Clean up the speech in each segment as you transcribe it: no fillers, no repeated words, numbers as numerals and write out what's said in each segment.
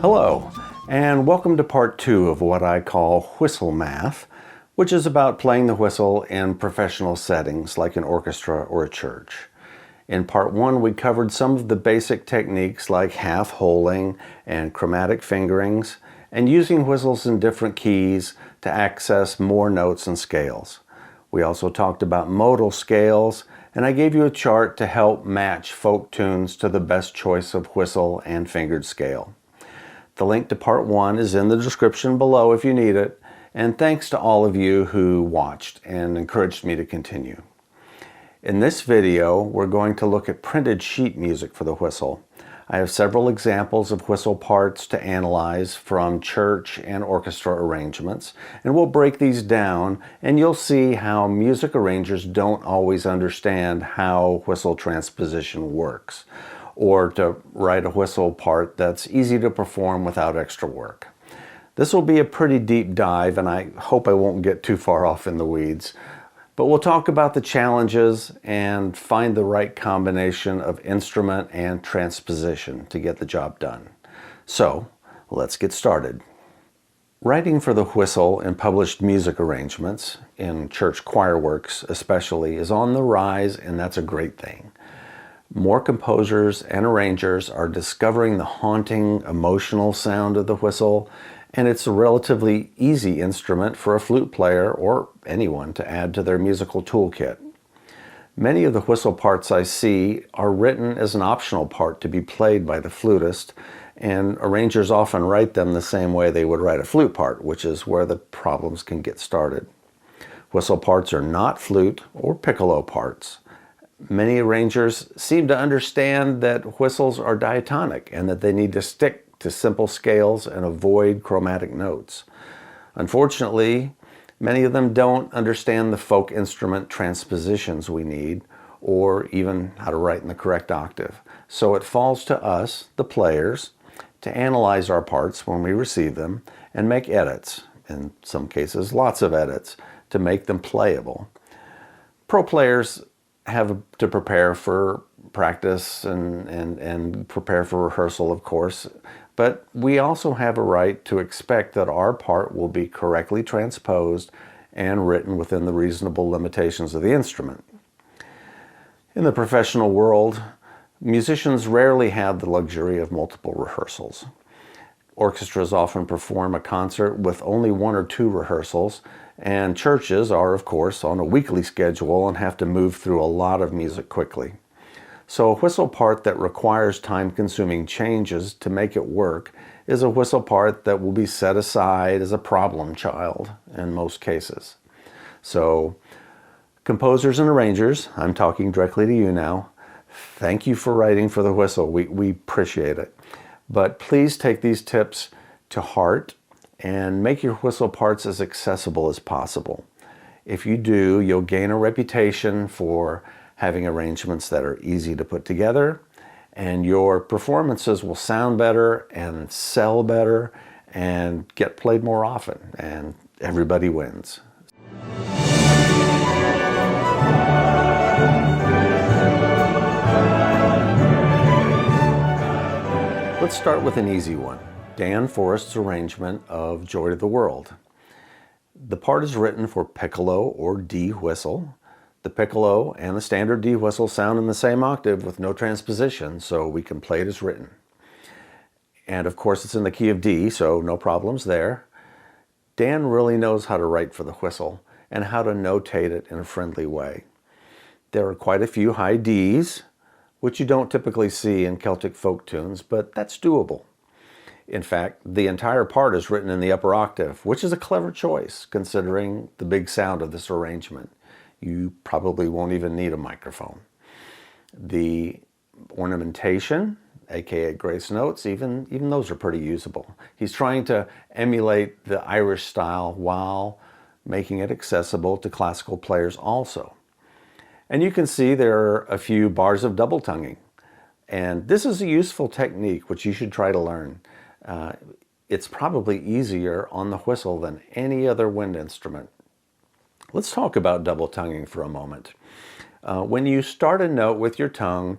Hello, and welcome to part 2 of what I call whistle math, which is about playing the whistle in professional settings like an orchestra or a church. In part 1, we covered some of the basic techniques like half-holing and chromatic fingerings, and using whistles in different keys to access more notes and scales. We also talked about modal scales, and I gave you a chart to help match folk tunes to the best choice of whistle and fingered scale. The link to part 1 is in the description below if you need it, and thanks to all of you who watched and encouraged me to continue. In this video, we're going to look at printed sheet music for the whistle. I have several examples of whistle parts to analyze from church and orchestra arrangements, and we'll break these down, and you'll see how music arrangers don't always understand how whistle transposition works, or to write a whistle part that's easy to perform without extra work. This will be a pretty deep dive, and I hope I won't get too far off in the weeds. But we'll talk about the challenges and find the right combination of instrument and transposition to get the job done. So, let's get started. Writing for the whistle in published music arrangements, in church choir works especially, is on the rise, and that's a great thing. More composers and arrangers are discovering the haunting, emotional sound of the whistle, and it's a relatively easy instrument for a flute player or anyone to add to their musical toolkit. Many of the whistle parts I see are written as an optional part to be played by the flutist, and arrangers often write them the same way they would write a flute part, which is where the problems can get started. Whistle parts are not flute or piccolo parts. Many arrangers seem to understand that whistles are diatonic and that they need to stick to simple scales and avoid chromatic notes. Unfortunately, many of them don't understand the folk instrument transpositions we need, or even how to write in the correct octave. So it falls to us, the players, to analyze our parts when we receive them and make edits, in some cases lots of edits, to make them playable. Pro players have to prepare for practice and prepare for rehearsal, of course, but we also have a right to expect that our part will be correctly transposed and written within the reasonable limitations of the instrument. In the professional world, musicians rarely have the luxury of multiple rehearsals. Orchestras often perform a concert with only 1 or 2 rehearsals, and churches are, of course, on a weekly schedule and have to move through a lot of music quickly. So a whistle part that requires time-consuming changes to make it work is a whistle part that will be set aside as a problem child in most cases. So, composers and arrangers, I'm talking directly to you now, thank you for writing for the whistle. We appreciate it. But please take these tips to heart and make your whistle parts as accessible as possible. If you do, you'll gain a reputation for having arrangements that are easy to put together, and your performances will sound better and sell better and get played more often, and everybody wins. Let's start with an easy one. Dan Forrest's arrangement of Joy to the World. The part is written for piccolo or D whistle. The piccolo and the standard D whistle sound in the same octave with no transposition, so we can play it as written. And of course it's in the key of D, so no problems there. Dan really knows how to write for the whistle and how to notate it in a friendly way. There are quite a few high Ds, which you don't typically see in Celtic folk tunes, but that's doable. In fact, the entire part is written in the upper octave, which is a clever choice considering the big sound of this arrangement. You probably won't even need a microphone. The ornamentation, aka grace notes, even those are pretty usable. He's trying to emulate the Irish style while making it accessible to classical players also. And you can see there are a few bars of double tonguing. And this is a useful technique which you should try to learn. It's probably easier on the whistle than any other wind instrument. Let's talk about double tonguing for a moment. When you start a note with your tongue,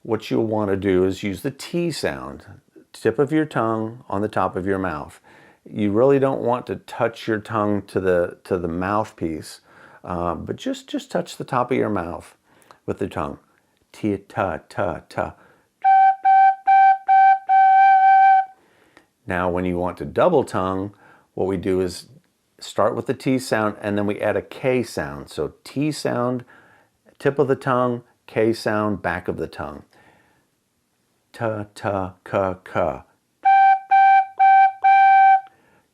what you'll want to do is use the T sound tip of your tongue on the top of your mouth. You really don't want to touch your tongue to the mouthpiece, but just touch the top of your mouth with the tongue. T, ta, ta, ta. Now, when you want to double tongue, what we do is start with the T sound and then we add a K sound. So T sound, tip of the tongue, K sound, back of the tongue. Ta, ta, ka, ka.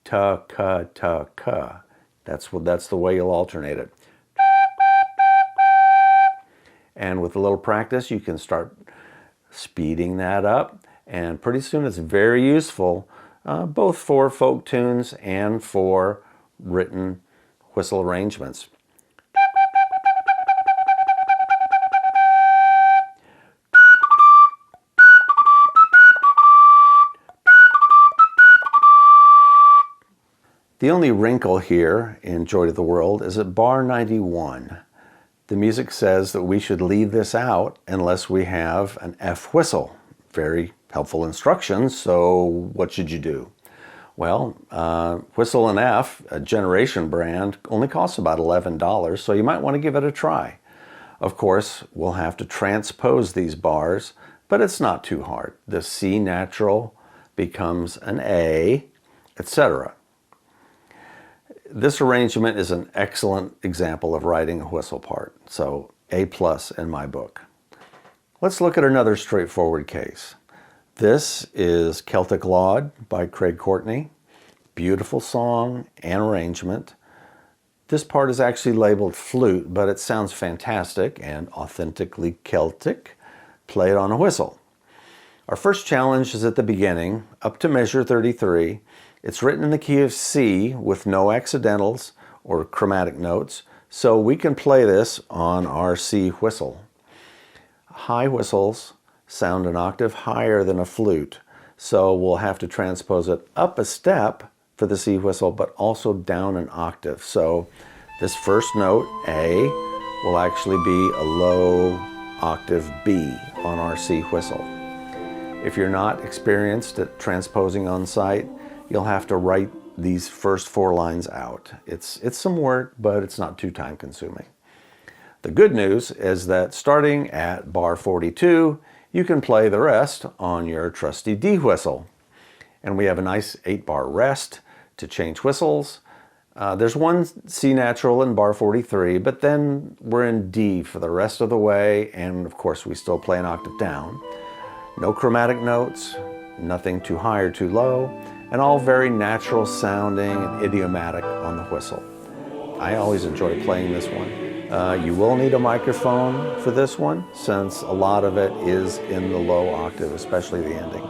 Ta, ka, ta, ka. That's the way you'll alternate it. And with a little practice, you can start speeding that up. And pretty soon it's very useful, both for folk tunes and for written whistle arrangements. The only wrinkle here in Joy to the World is at bar 91. The music says that we should leave this out unless we have an F whistle. Very helpful instructions, so what should you do? Well, Whistle and F, a Generation brand, only costs about $11, so you might want to give it a try. Of course, we'll have to transpose these bars, but it's not too hard. The C natural becomes an A, etc. This arrangement is an excellent example of writing a whistle part, so A+ in my book. Let's look at another straightforward case. This is Celtic Laud by Craig Courtney. Beautiful song and arrangement. This part is actually labeled flute, but it sounds fantastic and authentically Celtic, played on a whistle. Our first challenge is at the beginning, up to measure 33. It's written in the key of C with no accidentals or chromatic notes, so we can play this on our C whistle. High whistles sound an octave higher than a flute, so we'll have to transpose it up a step for the C whistle, but also down an octave. So this first note, A, will actually be a low octave B on our C whistle. If you're not experienced at transposing on site, you'll have to write these first 4 lines out. It's some work, but it's not too time consuming. The good news is that starting at bar 42, you can play the rest on your trusty D whistle. And we have a nice 8-bar rest to change whistles. There's one C natural in bar 43, but then we're in D for the rest of the way, and of course we still play an octave down. No chromatic notes, nothing too high or too low, and all very natural sounding and idiomatic on the whistle. I always enjoy playing this one. You will need a microphone for this one, since a lot of it is in the low octave, especially the ending.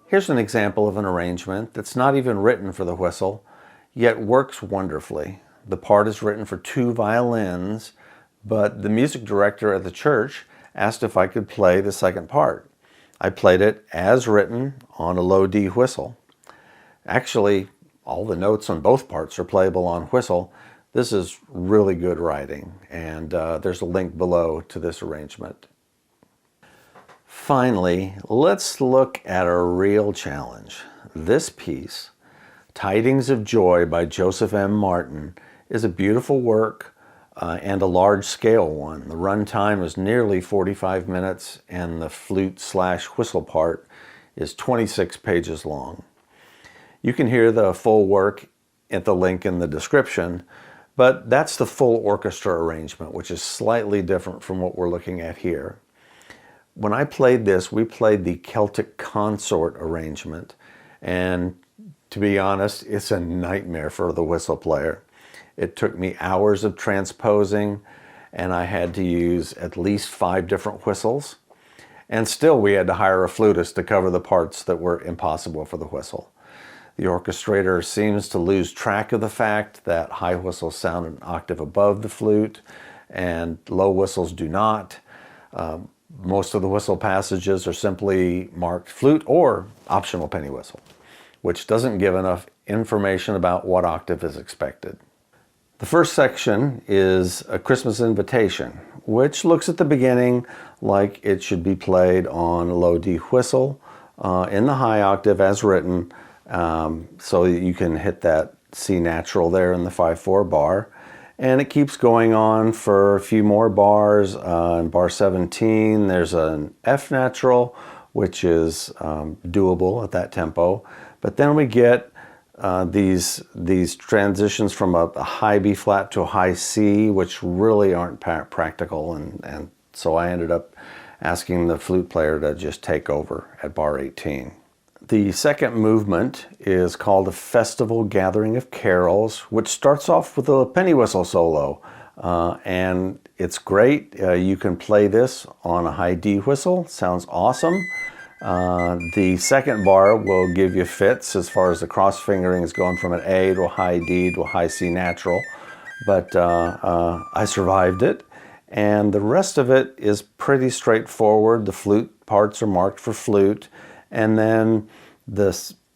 Here's an example of an arrangement that's not even written for the whistle, yet works wonderfully. The part is written for 2 violins, but the music director at the church asked if I could play the second part. I played it as written on a low D whistle. Actually, all the notes on both parts are playable on whistle. This is really good writing, and there's a link below to this arrangement. Finally, let's look at a real challenge. This piece, Tidings of Joy by Joseph M. Martin, is a beautiful work and a large-scale one. The runtime is nearly 45 minutes, and the flute/whistle part is 26 pages long. You can hear the full work at the link in the description, but that's the full orchestra arrangement, which is slightly different from what we're looking at here. When I played this, we played the Celtic Consort arrangement, and to be honest, it's a nightmare for the whistle player. It took me hours of transposing, and I had to use at least 5 different whistles, and still we had to hire a flutist to cover the parts that were impossible for the whistle. The orchestrator seems to lose track of the fact that high whistles sound an octave above the flute, and low whistles do not. Most of the whistle passages are simply marked flute or optional penny whistle, which doesn't give enough information about what octave is expected. The first section is a Christmas invitation, which looks at the beginning like it should be played on a low D whistle in the high octave as written, so that you can hit that C natural there in the 5/4 bar. And it keeps going on for a few more bars. In bar 17, there's an F natural, which is doable at that tempo. But then we get these transitions from a high B flat to a high C, which really aren't practical, and so I ended up asking the flute player to just take over at bar 18. The second movement is called a Festival Gathering of Carols, which starts off with a penny whistle solo, and it's great. You can play this on a high D whistle, sounds awesome. The second bar will give you fits as far as the cross fingering is going from an A to a high D to a high C natural, but I survived it, and the rest of it is pretty straightforward. The flute parts are marked for flute, and then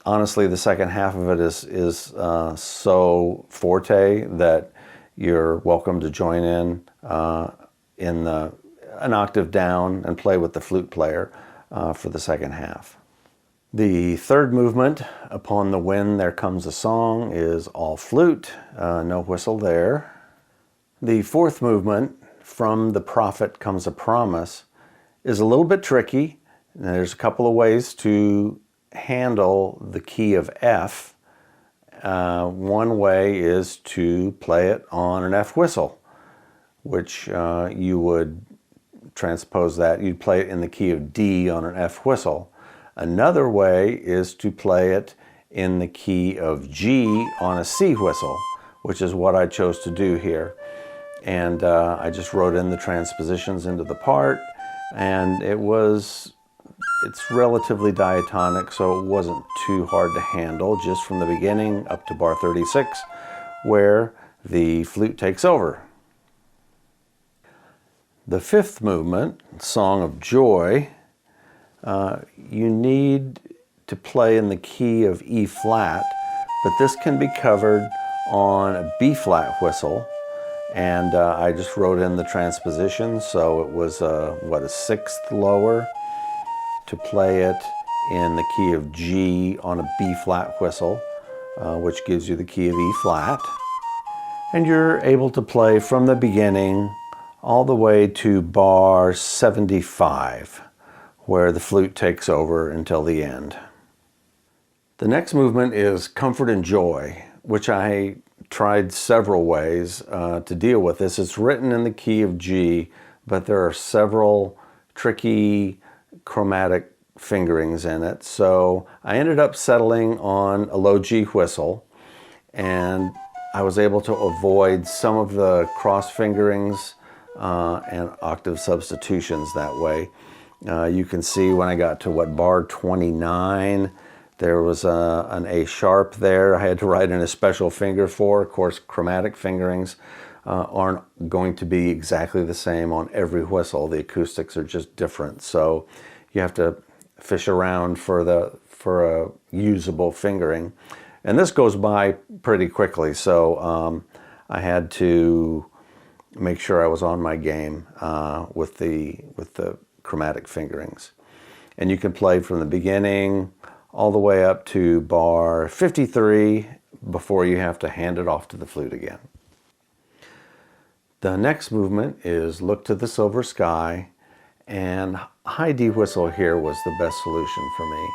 honestly the second half of it is so forte that you're welcome to join in an octave down and play with the flute player for the second half. The third movement, Upon the Wind There Comes a Song, is all flute, no whistle there. The fourth movement, From the Prophet Comes a Promise, is a little bit tricky. There's a couple of ways to handle the key of F. One way is to play it on an F whistle, which you would transpose that. You'd play it in the key of D on an F whistle. Another way is to play it in the key of G on a C whistle, which is what I chose to do here. And I just wrote in the transpositions into the part, and it's relatively diatonic, so it wasn't too hard to handle, just from the beginning up to bar 36, where the flute takes over. The fifth movement, Song of Joy, you need to play in the key of E flat, but this can be covered on a B flat whistle, and I just wrote in the transposition, so it was a sixth lower to play it in the key of G on a B flat whistle, which gives you the key of E flat, and you're able to play from the beginning all the way to bar 75, where the flute takes over until the end. The next movement is Comfort and Joy, which I tried several ways to deal with this. It's written in the key of G, but there are several tricky chromatic fingerings in it. So I ended up settling on a low G whistle, and I was able to avoid some of the cross fingerings and octave substitutions that way. You can see when I got to bar 29, there was an A sharp there I had to write in a special finger for. Of course, chromatic fingerings aren't going to be exactly the same on every whistle. The acoustics are just different, so you have to fish around for a usable fingering. And this goes by pretty quickly, so I had to make sure I was on my game with the chromatic fingerings. And you can play from the beginning all the way up to bar 53 before you have to hand it off to the flute again. The next movement is Look to the Silver Sky, and high D whistle here was the best solution for me.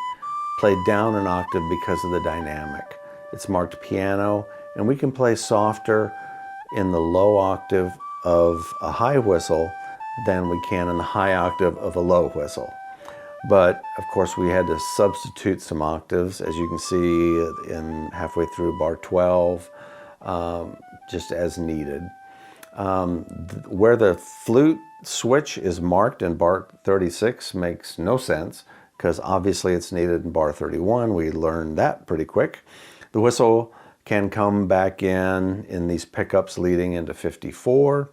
Played down an octave because of the dynamic. It's marked piano, and we can play softer in the low octave of a high whistle than we can in the high octave of a low whistle. But of course we had to substitute some octaves, as you can see in halfway through bar 12, just as needed. Where the flute switch is marked in bar 36 makes no sense, because obviously it's needed in bar 31. We learned that pretty quick. The whistle can come back in these pickups leading into 54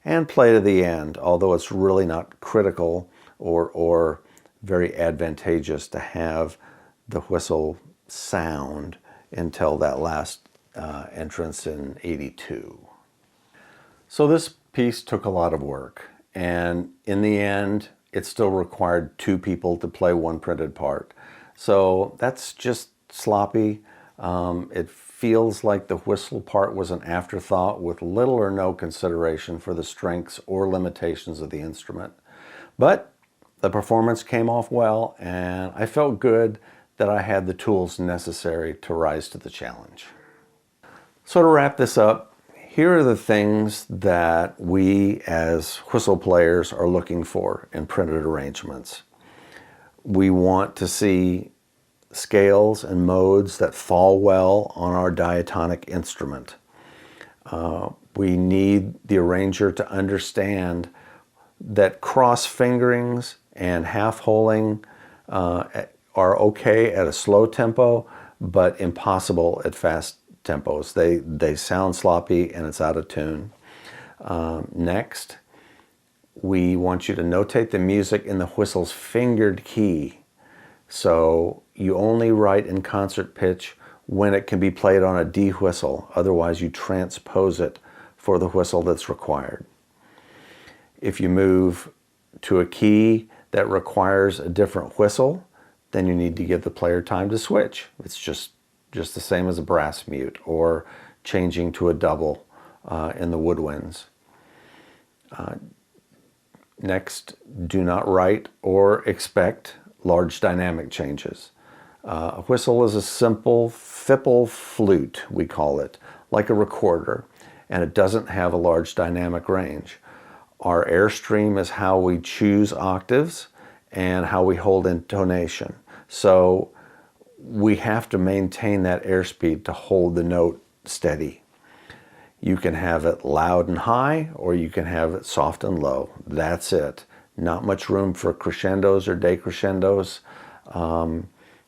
and play to the end, although it's really not critical or very advantageous to have the whistle sound until that last entrance in 82. So this piece took a lot of work, and in the end, it still required 2 people to play 1 printed part. So that's just sloppy. It feels like the whistle part was an afterthought with little or no consideration for the strengths or limitations of the instrument. But the performance came off well, and I felt good that I had the tools necessary to rise to the challenge. So to wrap this up, here are the things that we as whistle players are looking for in printed arrangements. We want to see scales and modes that fall well on our diatonic instrument. We need the arranger to understand that cross fingerings and half holing are okay at a slow tempo, but impossible at fast tempos. They sound sloppy and it's out of tune. Next, we want you to notate the music in the whistle's fingered key. So you only write in concert pitch when it can be played on a D whistle. Otherwise, you transpose it for the whistle that's required. If you move to a key that requires a different whistle, then you need to give the player time to switch. It's just the same as a brass mute or changing to a double in the woodwinds. Next, do not write or expect large dynamic changes. A whistle is a simple fipple flute, we call it, like a recorder, and it doesn't have a large dynamic range. Our airstream is how we choose octaves and how we hold intonation. So we have to maintain that airspeed to hold the note steady. You can have it loud and high, or you can have it soft and low. That's it. Not much room for crescendos or decrescendos.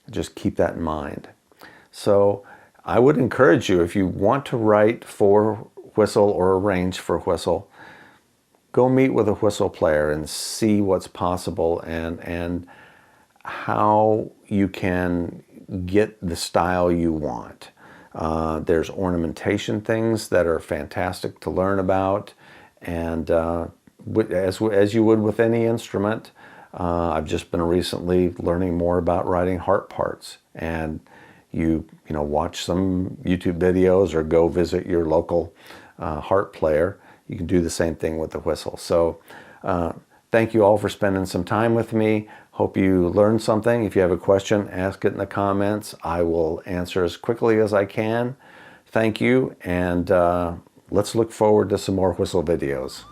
Just keep that in mind. So I would encourage you, if you want to write for whistle or arrange for whistle, go meet with a whistle player and see what's possible and how you can get the style you want. There's ornamentation things that are fantastic to learn about, and as you would with any instrument, I've just been recently learning more about writing harp parts, and you watch some YouTube videos or go visit your local harp player. You can do the same thing with the whistle. So thank you all for spending some time with me. Hope you learned something. If you have a question, ask it in the comments. I will answer as quickly as I can. Thank you, and let's look forward to some more whistle videos.